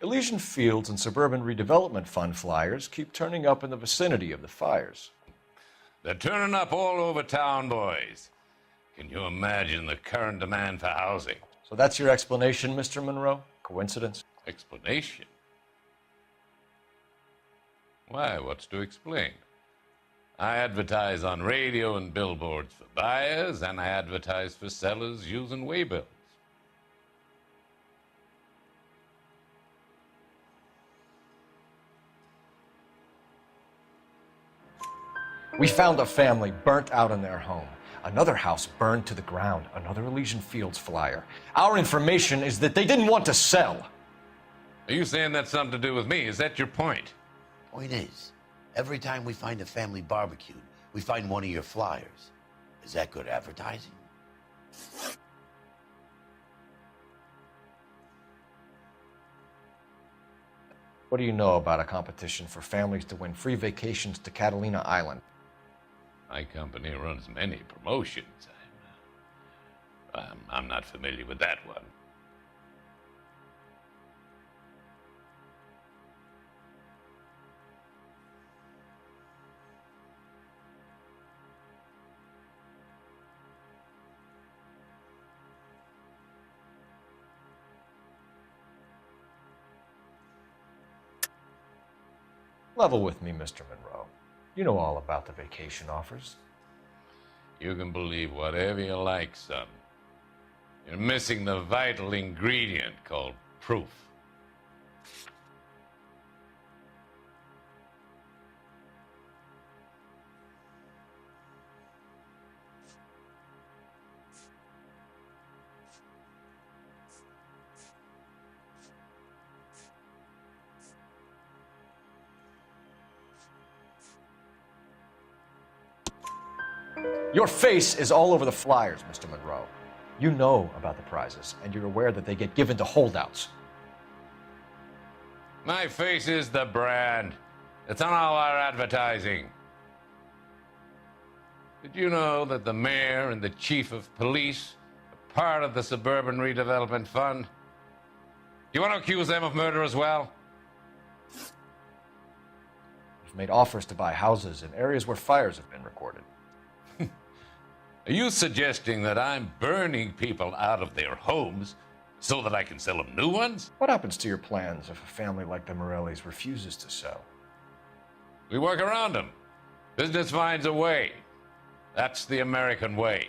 Elysian Fields and Suburban Redevelopment Fund flyers keep turning up in the vicinity of the fires. They're turning up all over town, boys. Can you imagine the current demand for housing? So that's your explanation, Mr. Monroe? Coincidence? Explanation? Why, what's to explain? I advertise on radio and billboards for buyers, and I advertise for sellers using waybills. We found a family burnt out in their home. Another house burned to the ground. Another Elysian Fields flyer. Our information is that they didn't want to sell. Are you saying that's something to do with me? Is that your point? Point is, every time we find a family barbecued, we find one of your flyers. Is that good advertising? What do you know about a competition for families to win free vacations to Catalina Island? My company runs many promotions. I'm not familiar with that one. Level with me, Mr. Monroe. You know all about the vacation offers. You can believe whatever you like, son. You're missing the vital ingredient called proof. Your face is all over the flyers, Mr. Monroe. You know about the prizes, and you're aware that they get given to holdouts. My face is the brand. It's on all our advertising. Did you know that the mayor and the chief of police are part of the Suburban Redevelopment Fund? Do you want to accuse them of murder as well? We've made offers to buy houses in areas where fires have been recorded. Are you suggesting that I'm burning people out of their homes so that I can sell them new ones? What happens to your plans if a family like the Morellis refuses to sell? We work around them. Business finds a way. That's the American way.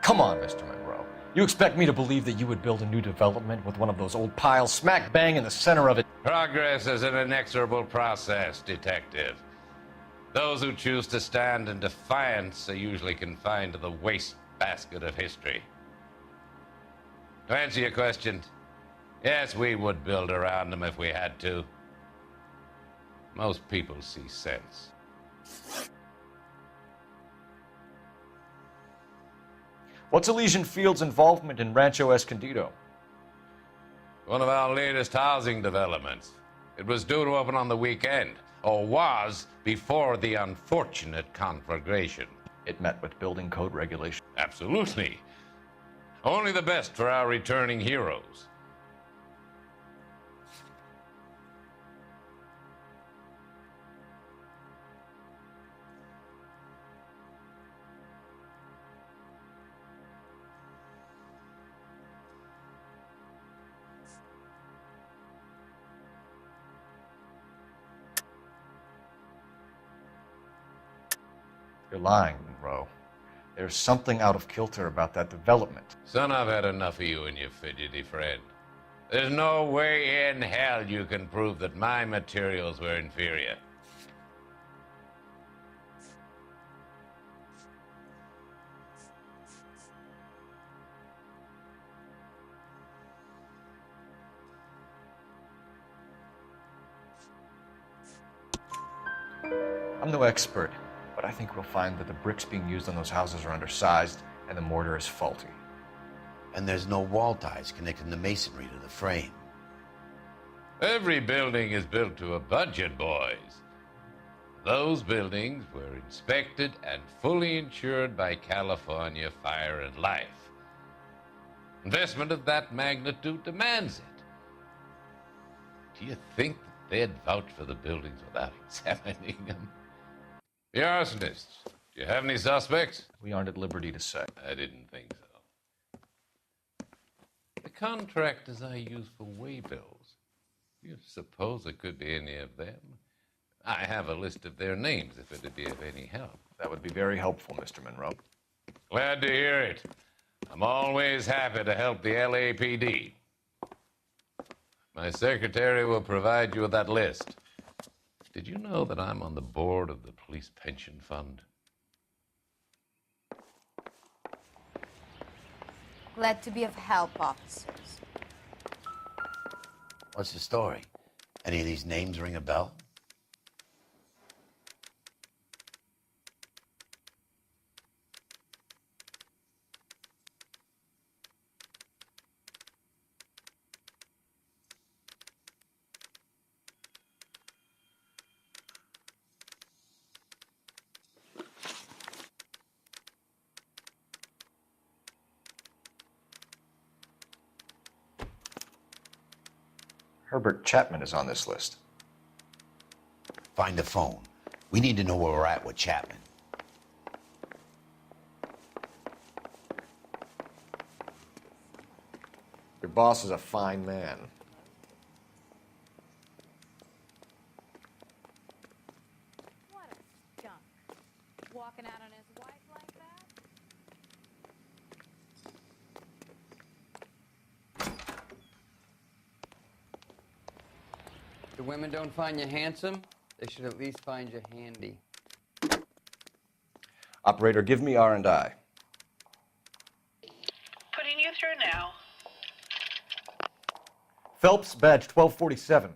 Come on, Mr. Monroe. You expect me to believe that you would build a new development with one of those old piles smack bang in the center of it? Progress is an inexorable process, detective. Those who choose to stand in defiance are usually confined to the wastebasket of history. To answer your question, yes, we would build around them if we had to. Most people see sense. What's Elysian Fields' involvement in Rancho Escondido? One of our latest housing developments. It was due to open on the weekend, or was before the unfortunate conflagration. It met with building code regulations. Absolutely. Only the best for our returning heroes. You're lying, Monroe. There's something out of kilter about that development. Son, I've had enough of you and your fidgety friend. There's no way in hell you can prove that my materials were inferior. I'm no expert, but I think we'll find that the bricks being used on those houses are undersized and the mortar is faulty. And there's no wall ties connecting the masonry to the frame. Every building is built to a budget, boys. Those buildings were inspected and fully insured by California Fire and Life. Investment of that magnitude demands it. Do you think that they'd vouch for the buildings without examining them? The arsonists, do you have any suspects? We aren't at liberty to say. I didn't think so. The contractors I use for waybills, do you suppose it could be any of them? I have a list of their names if it'd be of any help. That would be very helpful, Mr. Monroe. Glad to hear it. I'm always happy to help the LAPD. My secretary will provide you with that list. Did you know that I'm on the board of the police pension fund? Glad to be of help, officers. What's the story? Any of these names ring a bell? Herbert Chapman is on this list. Find the phone. We need to know where we're at with Chapman. Your boss is a fine man. What a skunk. Walking out on his wife like that? The women don't find you handsome, they should at least find you handy. Operator, give me R&I. Putting you through now. Phelps, badge 1247.